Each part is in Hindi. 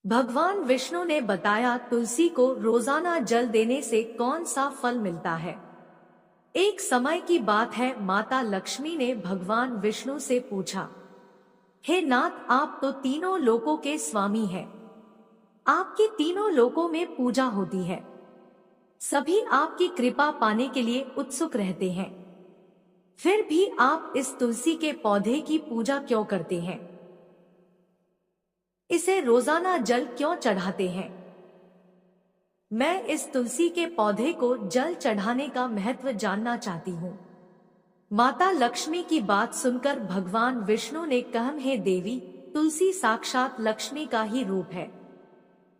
भगवान विष्णु ने बताया तुलसी को रोजाना जल देने से कौन सा फल मिलता है। एक समय की बात है, माता लक्ष्मी ने भगवान विष्णु से पूछा, हे नाथ, आप तो तीनों लोकों के स्वामी हैं। आपकी तीनों लोकों में पूजा होती है। सभी आपकी कृपा पाने के लिए उत्सुक रहते हैं। फिर भी आप इस तुलसी के पौधे की पूजा क्यों करते हैं? इसे रोजाना जल क्यों चढ़ाते हैं? मैं इस तुलसी के पौधे को जल चढ़ाने का महत्व जानना चाहती हूँ। माता लक्ष्मी की बात सुनकर भगवान विष्णु ने कहा, हे देवी, तुलसी साक्षात लक्ष्मी का ही रूप है।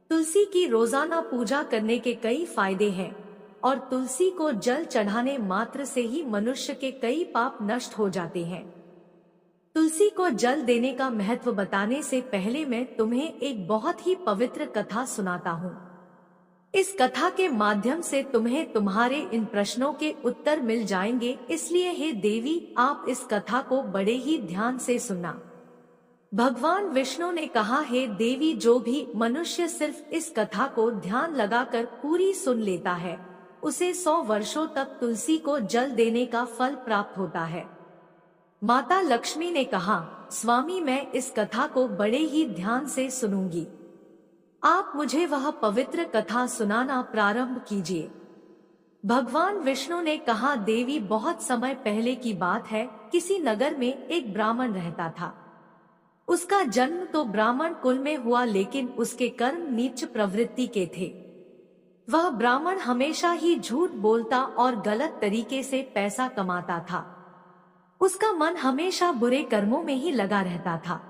तुलसी की रोजाना पूजा करने के कई फायदे हैं और तुलसी को जल चढ़ाने मात्र से ही मनुष्य के कई पाप नष्ट हो जाते हैं। तुलसी को जल देने का महत्व बताने से पहले मैं तुम्हें एक बहुत ही पवित्र कथा सुनाता हूँ। इस कथा के माध्यम से तुम्हें तुम्हारे इन प्रश्नों के उत्तर मिल जाएंगे, इसलिए हे देवी, आप इस कथा को बड़े ही ध्यान से सुनना। भगवान विष्णु ने कहा, हे देवी, जो भी मनुष्य सिर्फ इस कथा को ध्यान लगाकर पूरी सुन लेता है, उसे 100 वर्षों तक तुलसी को जल देने का फल प्राप्त होता है। माता लक्ष्मी ने कहा, स्वामी, मैं इस कथा को बड़े ही ध्यान से सुनूंगी। आप मुझे वह पवित्र कथा सुनाना प्रारंभ कीजिए। भगवान विष्णु ने कहा, देवी, बहुत समय पहले की बात है, किसी नगर में एक ब्राह्मण रहता था। उसका जन्म तो ब्राह्मण कुल में हुआ, लेकिन उसके कर्म नीच प्रवृत्ति के थे। वह ब्राह्मण हमेशा ही झूठ बोलता और गलत तरीके से पैसा कमाता था। उसका मन हमेशा बुरे कर्मों में ही लगा रहता था।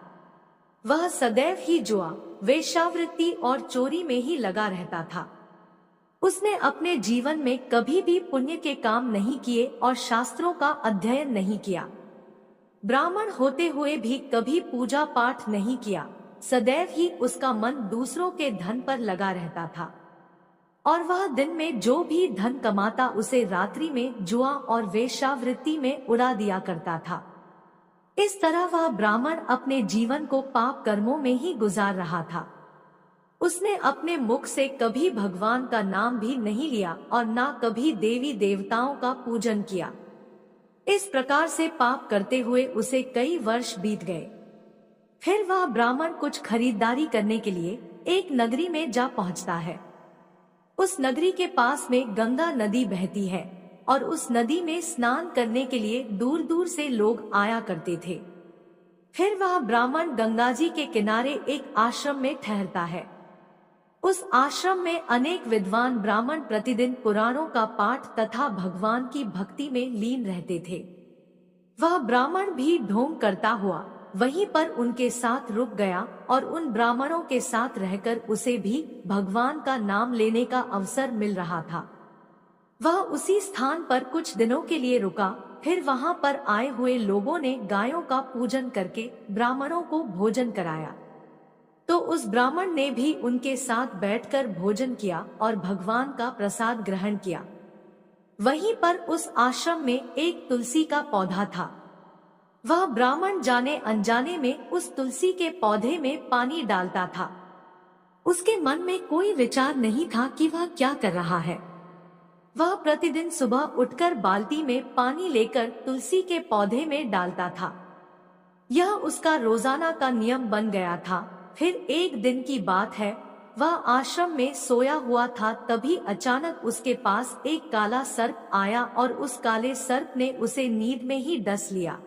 वह सदैव ही जुआ, वेश्यावृत्ति और चोरी में ही लगा रहता था। उसने अपने जीवन में कभी भी पुण्य के काम नहीं किए और शास्त्रों का अध्ययन नहीं किया। ब्राह्मण होते हुए भी कभी पूजा पाठ नहीं किया। सदैव ही उसका मन दूसरों के धन पर लगा रहता था और वह दिन में जो भी धन कमाता उसे रात्रि में जुआ और वेश्यावृत्ति में उड़ा दिया करता था। इस तरह वह ब्राह्मण अपने जीवन को पाप कर्मों में ही गुजार रहा था। उसने अपने मुख से कभी भगवान का नाम भी नहीं लिया और ना कभी देवी देवताओं का पूजन किया। इस प्रकार से पाप करते हुए उसे कई वर्ष बीत गए। फिर वह ब्राह्मण कुछ खरीदारी करने के लिए एक नगरी में जा पहुंचता है। उस नगरी के पास में गंगा नदी बहती है और उस नदी में स्नान करने के लिए दूर दूर से लोग आया करते थे। फिर वह ब्राह्मण गंगा जी के किनारे एक आश्रम में ठहरता है। उस आश्रम में अनेक विद्वान ब्राह्मण प्रतिदिन पुराणों का पाठ तथा भगवान की भक्ति में लीन रहते थे। वह ब्राह्मण भी ढोंग करता हुआ वहीं पर उनके साथ रुक गया और उन ब्राह्मणों के साथ रहकर उसे भी भगवान का नाम लेने का अवसर मिल रहा था। वह उसी स्थान पर कुछ दिनों के लिए रुका। फिर वहां पर आए हुए लोगों ने गायों का पूजन करके ब्राह्मणों को भोजन कराया, तो उस ब्राह्मण ने भी उनके साथ बैठकर भोजन किया और भगवान का प्रसाद ग्रहण किया। वहीं पर उस आश्रम में एक तुलसी का पौधा था। वह ब्राह्मण जाने अनजाने में उस तुलसी के पौधे में पानी डालता था। उसके मन में कोई विचार नहीं था कि वह क्या कर रहा है। वह प्रतिदिन सुबह उठकर बाल्टी में पानी लेकर तुलसी के पौधे में डालता था। यह उसका रोजाना का नियम बन गया था। फिर एक दिन की बात है, वह आश्रम में सोया हुआ था, तभी अचानक उसके पास एक काला सर्प आया और उस काले सर्प ने उसे नींद में ही डस लिया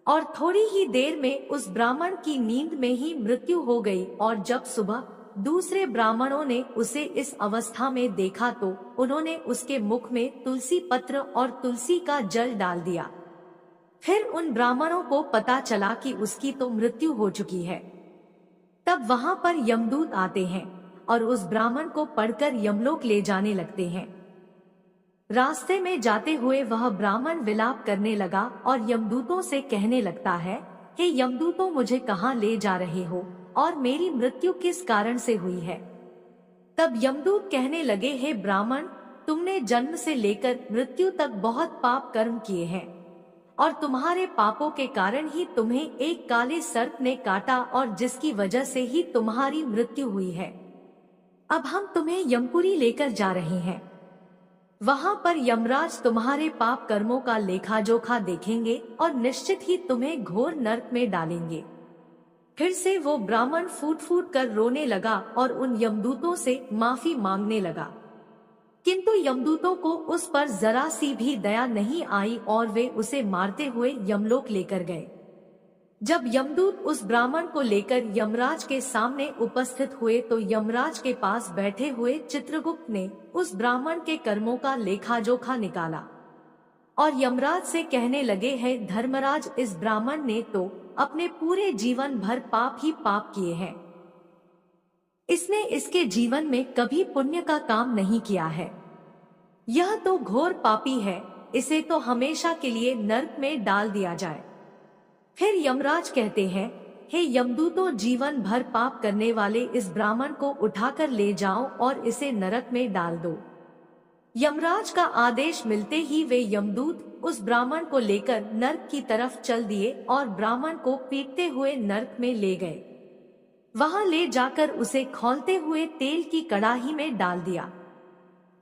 और थोड़ी ही देर में उस ब्राह्मण की नींद में ही मृत्यु हो गई। और जब सुबह दूसरे ब्राह्मणों ने उसे इस अवस्था में देखा तो उन्होंने उसके मुख में तुलसी पत्र और तुलसी का जल डाल दिया। फिर उन ब्राह्मणों को पता चला कि उसकी तो मृत्यु हो चुकी है। तब वहां पर यमदूत आते हैं और उस ब्राह्मण को पढ़कर यमलोक ले जाने लगते हैं। रास्ते में जाते हुए वह ब्राह्मण विलाप करने लगा और यमदूतों से कहने लगता है, हे यमदूतों, मुझे कहाँ ले जा रहे हो और मेरी मृत्यु किस कारण से हुई है? तब यमदूत कहने लगे, हे ब्राह्मण, तुमने जन्म से लेकर मृत्यु तक बहुत पाप कर्म किए हैं और तुम्हारे पापों के कारण ही तुम्हें एक काले सर्प ने काटा और जिसकी वजह से ही तुम्हारी मृत्यु हुई है। अब हम तुम्हें यमपुरी लेकर जा रहे हैं। वहां पर यमराज तुम्हारे पाप कर्मों का लेखा जोखा देखेंगे और निश्चित ही तुम्हें घोर नरक में डालेंगे। फिर से वो ब्राह्मण फूट फूट कर रोने लगा और उन यमदूतों से माफी मांगने लगा, किंतु यमदूतों को उस पर जरा सी भी दया नहीं आई और वे उसे मारते हुए यमलोक लेकर गए। जब यमदूत उस ब्राह्मण को लेकर यमराज के सामने उपस्थित हुए तो यमराज के पास बैठे हुए चित्रगुप्त ने उस ब्राह्मण के कर्मों का लेखा जोखा निकाला और यमराज से कहने लगे, है धर्मराज, इस ब्राह्मण ने तो अपने पूरे जीवन भर पाप ही पाप किए हैं। इसने इसके जीवन में कभी पुण्य का काम नहीं किया है। यह तो घोर पापी है, इसे तो हमेशा के लिए नरक में डाल दिया जाए। फिर यमराज कहते हैं, हे यमदूतों, जीवन भर पाप करने वाले इस ब्राह्मण को उठाकर ले जाओ और इसे नरक में डाल दो। यमराज का आदेश मिलते ही वे यमदूत उस ब्राह्मण को लेकर नरक की तरफ चल दिए और ब्राह्मण को पीटते हुए नरक में ले गए। वहां ले जाकर उसे खौलते हुए तेल की कड़ाही में डाल दिया।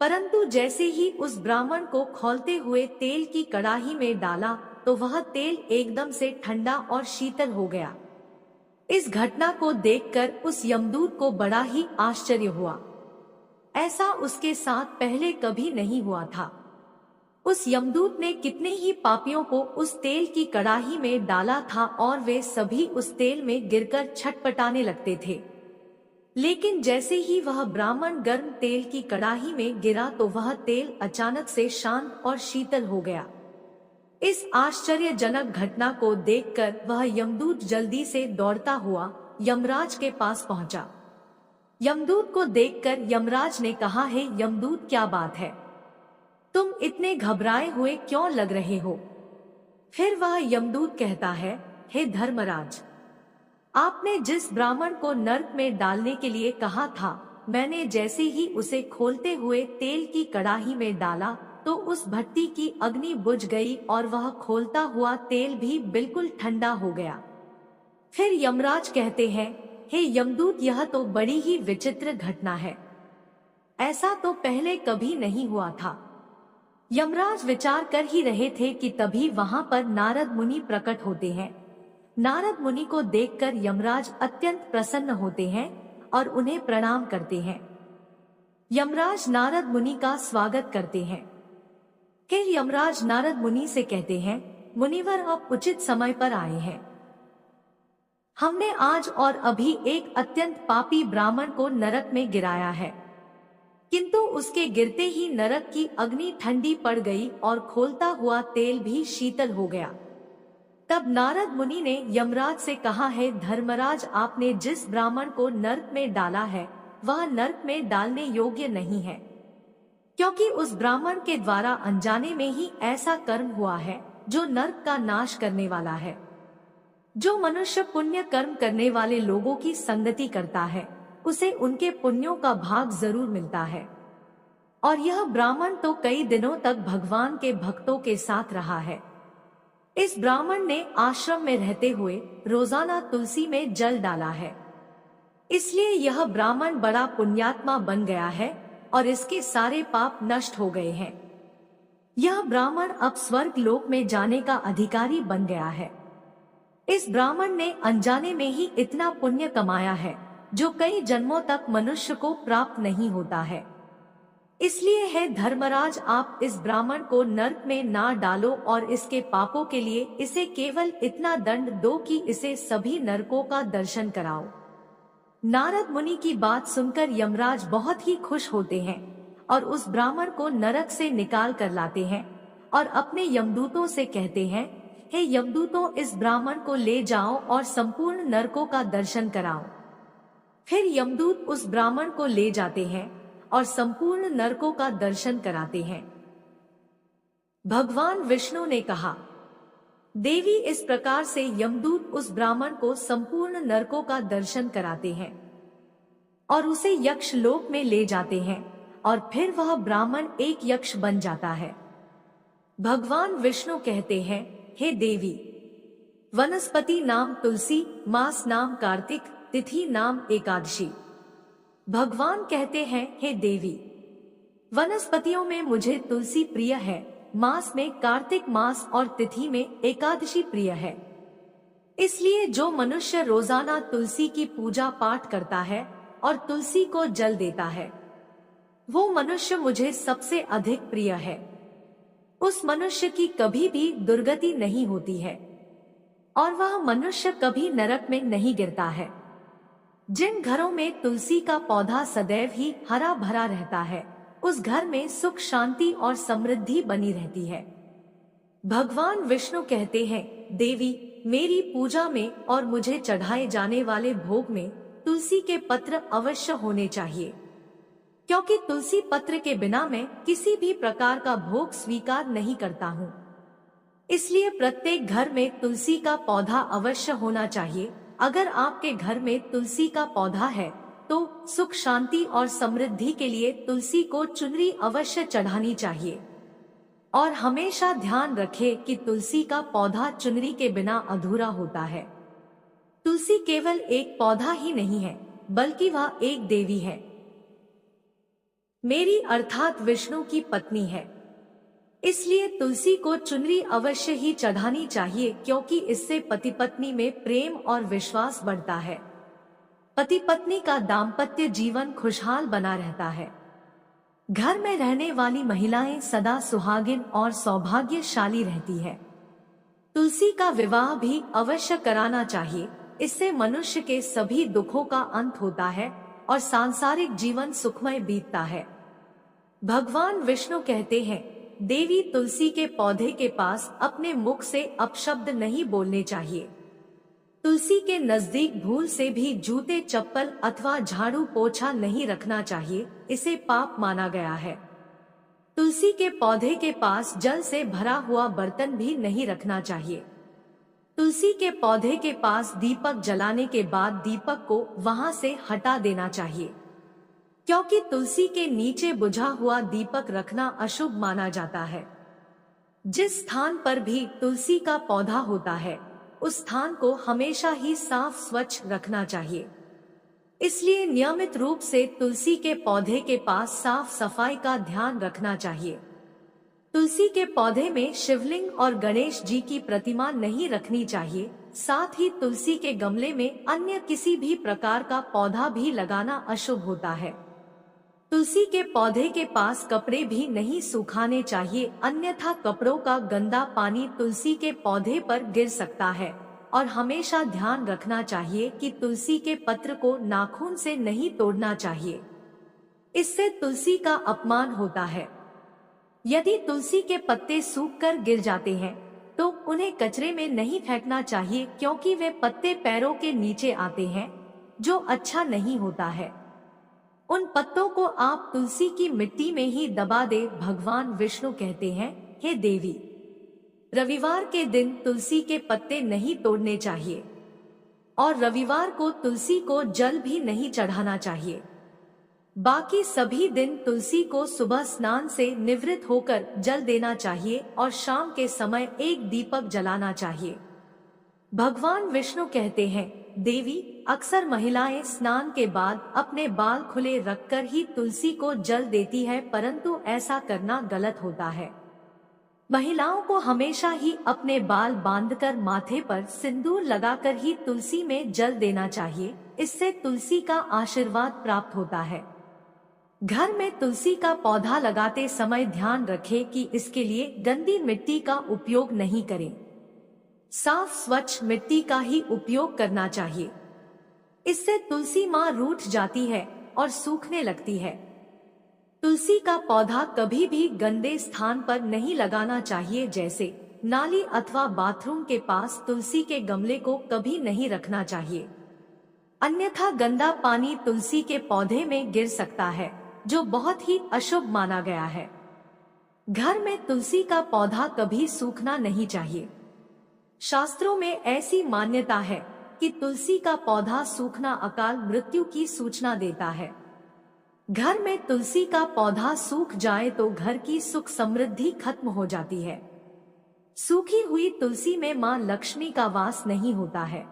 परंतु जैसे ही उस ब्राह्मण को खौलते हुए तेल की कड़ाही में डाला तो वह तेल एकदम से ठंडा और शीतल हो गया। इस घटना को देखकर उस यमदूत को बड़ा ही आश्चर्य हुआ। ऐसा उसके साथ पहले कभी नहीं हुआ था। उस यमदूत ने कितने ही पापियों को उस तेल की कड़ाही में डाला था और वे सभी उस तेल में गिरकर छटपटाने लगते थे। लेकिन जैसे ही वह ब्राह्मण गर्म तेल की कड़ाही में गिरा तो वह तेल अचानक से शांत और शीतल हो गया। इस आश्चर्यजनक घटना को देखकर वह यमदूत जल्दी से दौड़ता हुआ यमराज के पास पहुंचा। यमदूत को देखकर यमराज ने कहा, है यमदूत, क्या बात है, तुम इतने घबराए हुए क्यों लग रहे हो? फिर वह यमदूत कहता है, हे धर्मराज, आपने जिस ब्राह्मण को नरक में डालने के लिए कहा था, मैंने जैसे ही उसे खोलते हुए तेल की कड़ाही में डाला तो उस भट्टी की अग्नि बुझ गई और वह खोलता हुआ तेल भी बिल्कुल ठंडा हो गया। फिर यमराज कहते हैं, हे यमदूत, यह तो बड़ी ही विचित्र घटना है। ऐसा तो पहले कभी नहीं हुआ था। यमराज विचार कर ही रहे थे कि तभी वहां पर नारद मुनि प्रकट होते हैं। नारद मुनि को देखकर यमराज अत्यंत प्रसन्न होते हैं और उन्हें प्रणाम करते हैं। यमराज नारद मुनि का स्वागत करते हैं। फिर यमराज नारद मुनि से कहते हैं, मुनिवर, आप उचित समय पर आए हैं। हमने आज और अभी एक अत्यंत पापी ब्राह्मण को नरक में गिराया है, किंतु उसके गिरते ही नरक की अग्नि ठंडी पड़ गई और खोलता हुआ तेल भी शीतल हो गया। तब नारद मुनि ने यमराज से कहा, है धर्मराज, आपने जिस ब्राह्मण को नरक में डाला है वह नरक में डालने योग्य नहीं है, क्योंकि उस ब्राह्मण के द्वारा अनजाने में ही ऐसा कर्म हुआ है जो नरक का नाश करने वाला है। जो मनुष्य पुण्य कर्म करने वाले लोगों की संगति करता है उसे उनके पुण्यों का भाग जरूर मिलता है। और यह ब्राह्मण तो कई दिनों तक भगवान के भक्तों के साथ रहा है। इस ब्राह्मण ने आश्रम में रहते हुए रोजाना तुलसी में जल डाला है, इसलिए यह ब्राह्मण बड़ा पुण्यात्मा बन गया है और इसके सारे पाप नष्ट हो गए हैं। यह ब्राह्मण अब स्वर्ग लोक में जाने का अधिकारी बन गया है। इस ब्राह्मण ने अनजाने में ही इतना पुण्य कमाया है जो कई जन्मों तक मनुष्य को प्राप्त नहीं होता है। इसलिए है धर्मराज, आप इस ब्राह्मण को नरक में ना डालो और इसके पापों के लिए इसे केवल इतना दंड दो कि इसे सभी नरकों का दर्शन कराओ। नारद मुनि की बात सुनकर यमराज बहुत ही खुश होते हैं और उस ब्राह्मण को नरक से निकाल कर लाते हैं और अपने यमदूतों से कहते हैं, हे यमदूतों, इस ब्राह्मण को ले जाओ और संपूर्ण नरकों का दर्शन कराओ। फिर यमदूत उस ब्राह्मण को ले जाते हैं और संपूर्ण नरकों का दर्शन कराते हैं। भगवान विष्णु ने कहा, देवी, इस प्रकार से यमदूत उस ब्राह्मण को संपूर्ण नरकों का दर्शन कराते हैं और उसे यक्ष लोक में ले जाते हैं और फिर वह ब्राह्मण एक यक्ष बन जाता है। भगवान विष्णु कहते हैं, हे देवी। वनस्पति नाम तुलसी, मास नाम कार्तिक, तिथि नाम एकादशी। भगवान कहते हैं, हे देवी, वनस्पतियों में मुझे तुलसी प्रिय है, मास में कार्तिक मास और तिथि में एकादशी प्रिय है। इसलिए जो मनुष्य रोजाना तुलसी की पूजा पाठ करता है और तुलसी को जल देता है, वो मनुष्य मुझे सबसे अधिक प्रिय है। उस मनुष्य की कभी भी दुर्गति नहीं होती है और वह मनुष्य कभी नरक में नहीं गिरता है। जिन घरों में तुलसी का पौधा सदैव ही हरा भरा रहता है, उस घर में सुख शांति और समृद्धि बनी रहती है। भगवान विष्णु कहते हैं, देवी, मेरी पूजा में और मुझे चढ़ाए जाने वाले भोग में तुलसी के पत्र अवश्य होने चाहिए, क्योंकि तुलसी पत्र के बिना मैं किसी भी प्रकार का भोग स्वीकार नहीं करता हूँ। इसलिए प्रत्येक घर में तुलसी का पौधा अवश्य होना चाहिए। अगर आपके घर में तुलसी का पौधा है तो सुख शांति और समृद्धि के लिए तुलसी को चुनरी अवश्य चढ़ानी चाहिए। और हमेशा ध्यान रखें कि तुलसी का पौधा चुनरी के बिना अधूरा होता है। तुलसी केवल एक पौधा ही नहीं है, बल्कि वह एक देवी है, मेरी अर्थात विष्णु की पत्नी है। इसलिए तुलसी को चुनरी अवश्य ही चढ़ानी चाहिए, क्योंकि इससे पति पत्नी में प्रेम और विश्वास बढ़ता है। पति पत्नी का दाम्पत्य जीवन खुशहाल बना रहता है। घर में रहने वाली महिलाएं सदा सुहागिन और सौभाग्यशाली रहती है। तुलसी का विवाह भी अवश्य कराना चाहिए। इससे मनुष्य के सभी दुखों का अंत होता है और सांसारिक जीवन सुखमय बीतता है। भगवान विष्णु कहते हैं, देवी, तुलसी के पौधे के पास अपने मुख से अपशब्द नहीं बोलने चाहिए। तुलसी के नजदीक भूल से भी जूते, चप्पल अथवा झाड़ू पोछा नहीं रखना चाहिए, इसे पाप माना गया है। तुलसी के पौधे के पास जल से भरा हुआ बर्तन भी नहीं रखना चाहिए। तुलसी के पौधे के पास दीपक जलाने के बाद दीपक को वहां से हटा देना चाहिए, क्योंकि तुलसी के नीचे बुझा हुआ दीपक रखना अशुभ माना जाता है। जिस स्थान पर भी तुलसी का पौधा होता है, उस स्थान को हमेशा ही साफ स्वच्छ रखना चाहिए। इसलिए नियमित रूप से तुलसी के पौधे के पास साफ सफाई का ध्यान रखना चाहिए। तुलसी के पौधे में शिवलिंग और गणेश जी की प्रतिमा नहीं रखनी चाहिए। साथ ही तुलसी के गमले में अन्य किसी भी प्रकार का पौधा भी लगाना अशुभ होता है। तुलसी के पौधे के पास कपड़े भी नहीं सुखाने चाहिए, अन्यथा कपड़ों का गंदा पानी तुलसी के पौधे पर गिर सकता है। और हमेशा ध्यान रखना चाहिए कि तुलसी के पत्र को नाखून से नहीं तोड़ना चाहिए, इससे तुलसी का अपमान होता है। यदि तुलसी के पत्ते सूखकर गिर जाते हैं तो उन्हें कचरे में नहीं फेंकना चाहिए, क्योंकि वे पत्ते पैरों के नीचे आते हैं, जो अच्छा नहीं होता है। उन पत्तों को आप तुलसी की मिट्टी में ही दबा दे। भगवान विष्णु कहते हैं, हे देवी, रविवार के दिन तुलसी के पत्ते नहीं तोड़ने चाहिए और रविवार को तुलसी को जल भी नहीं चढ़ाना चाहिए। बाकी सभी दिन तुलसी को सुबह स्नान से निवृत्त होकर जल देना चाहिए और शाम के समय एक दीपक जलाना चाहिए। भगवान विष्णु कहते हैं, देवी, अक्सर महिलाएं स्नान के बाद अपने बाल खुले रखकर ही तुलसी को जल देती है, परंतु ऐसा करना गलत होता है। महिलाओं को हमेशा ही अपने बाल बांधकर माथे पर सिंदूर लगाकर ही तुलसी में जल देना चाहिए, इससे तुलसी का आशीर्वाद प्राप्त होता है। घर में तुलसी का पौधा लगाते समय ध्यान रखें कि इसके लिए गंदी मिट्टी का उपयोग नहीं करें, साफ स्वच्छ मिट्टी का ही उपयोग करना चाहिए। इससे तुलसी माँ रूठ जाती है और सूखने लगती है। तुलसी का पौधा कभी भी गंदे स्थान पर नहीं लगाना चाहिए, जैसे नाली अथवा बाथरूम के पास तुलसी के गमले को कभी नहीं रखना चाहिए, अन्यथा गंदा पानी तुलसी के पौधे में गिर सकता है, जो बहुत ही अशुभ माना गया है। घर में तुलसी का पौधा कभी सूखना नहीं चाहिए। शास्त्रों में ऐसी मान्यता है कि तुलसी का पौधा सूखना अकाल मृत्यु की सूचना देता है। घर में तुलसी का पौधा सूख जाए तो घर की सुख समृद्धि खत्म हो जाती है। सूखी हुई तुलसी में मां लक्ष्मी का वास नहीं होता है।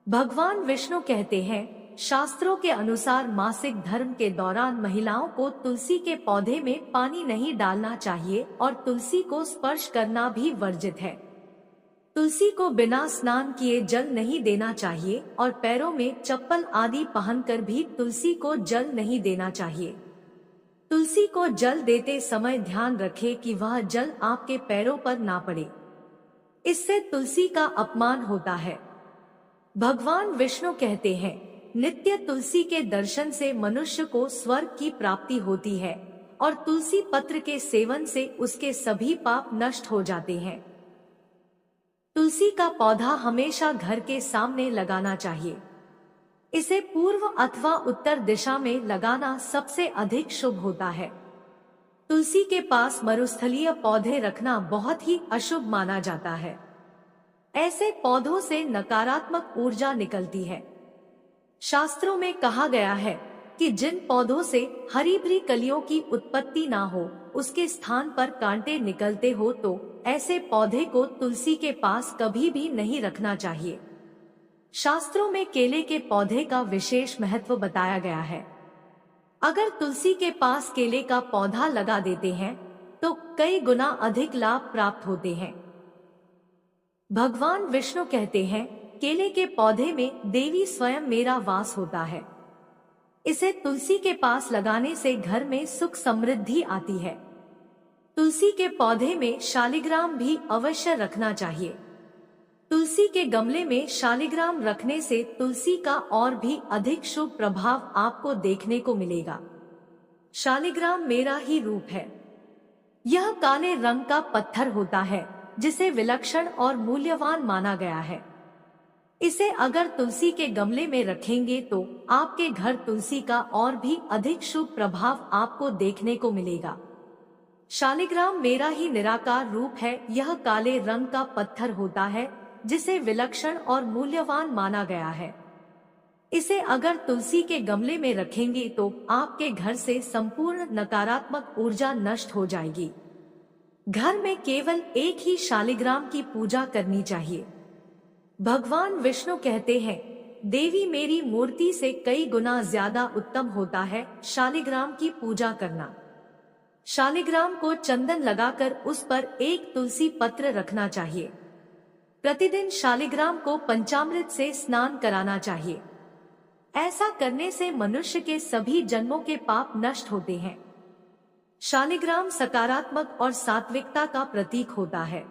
भगवान विष्णु कहते हैं, शास्त्रों के अनुसार मासिक धर्म के दौरान महिलाओं को तुलसी के पौधे में पानी नहीं डालना चाहिए और तुलसी को स्पर्श करना भी वर्जित है। तुलसी को बिना स्नान किए जल नहीं देना चाहिए और पैरों में चप्पल आदि पहनकर भी तुलसी को जल नहीं देना चाहिए। तुलसी को जल देते समय ध्यान रखें कि वह जल आपके पैरों पर ना पड़े, इससे तुलसी का अपमान होता है। भगवान विष्णु कहते हैं, नित्य तुलसी के दर्शन से मनुष्य को स्वर्ग की प्राप्ति होती है और तुलसी पत्र के सेवन से उसके सभी पाप नष्ट हो जाते हैं। तुलसी का पौधा हमेशा घर के सामने लगाना चाहिए। इसे पूर्व अथवा उत्तर दिशा में लगाना सबसे अधिक शुभ होता है। तुलसी के पास मरुस्थलीय पौधे रखना बहुत ही अशुभ माना जाता है। ऐसे पौधों से नकारात्मक ऊर्जा निकलती है। शास्त्रों में कहा गया है कि जिन पौधों से हरी भरी कलियों की उत्पत्ति ना हो, उसके स्थान पर कांटे निकलते हो तो ऐसे पौधे को तुलसी के पास कभी भी नहीं रखना चाहिए। शास्त्रों में केले के पौधे का विशेष महत्व बताया गया है। अगर तुलसी के पास केले का पौधा लगा देते हैं तो कई गुना अधिक लाभ प्राप्त होते हैं। भगवान विष्णु कहते हैं, केले के पौधे में देवी स्वयं मेरा वास होता है। इसे तुलसी के पास लगाने से घर में सुख समृद्धि आती है। तुलसी के पौधे में शालिग्राम भी अवश्य रखना चाहिए। तुलसी के गमले में शालिग्राम रखने से तुलसी का और भी अधिक शुभ प्रभाव आपको देखने को मिलेगा। शालिग्राम मेरा ही रूप है। यह काले रंग का पत्थर होता है जिसे विलक्षण और मूल्यवान माना गया है। इसे अगर तुलसी के गमले में रखेंगे तो आपके घर तुलसी का और भी अधिक शुभ प्रभाव आपको देखने को मिलेगा। शालिग्राम मेरा ही निराकार रूप है। यह काले रंग का पत्थर होता है जिसे विलक्षण और मूल्यवान माना गया है। इसे अगर तुलसी के गमले में रखेंगे तो आपके घर से संपूर्ण नकारात्मक ऊर्जा नष्ट हो जाएगी। घर में केवल एक ही शालिग्राम की पूजा करनी चाहिए। भगवान विष्णु कहते हैं, देवी मेरी मूर्ति से कई गुना ज्यादा उत्तम होता है शालिग्राम की पूजा करना। शालिग्राम को चंदन लगाकर उस पर एक तुलसी पत्र रखना चाहिए। प्रतिदिन शालिग्राम को पंचामृत से स्नान कराना चाहिए। ऐसा करने से मनुष्य के सभी जन्मों के पाप नष्ट होते हैं। शालिग्राम सकारात्मक और सात्विकता का प्रतीक होता है।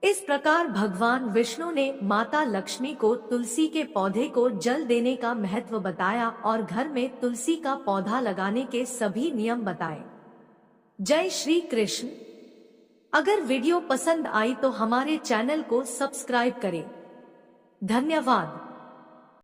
इस प्रकार भगवान विष्णु ने माता लक्ष्मी को तुलसी के पौधे को जल देने का महत्व बताया और घर में तुलसी का पौधा लगाने के सभी नियम बताए। जय श्री कृष्ण। अगर वीडियो पसंद आई तो हमारे चैनल को सब्सक्राइब करें। धन्यवाद।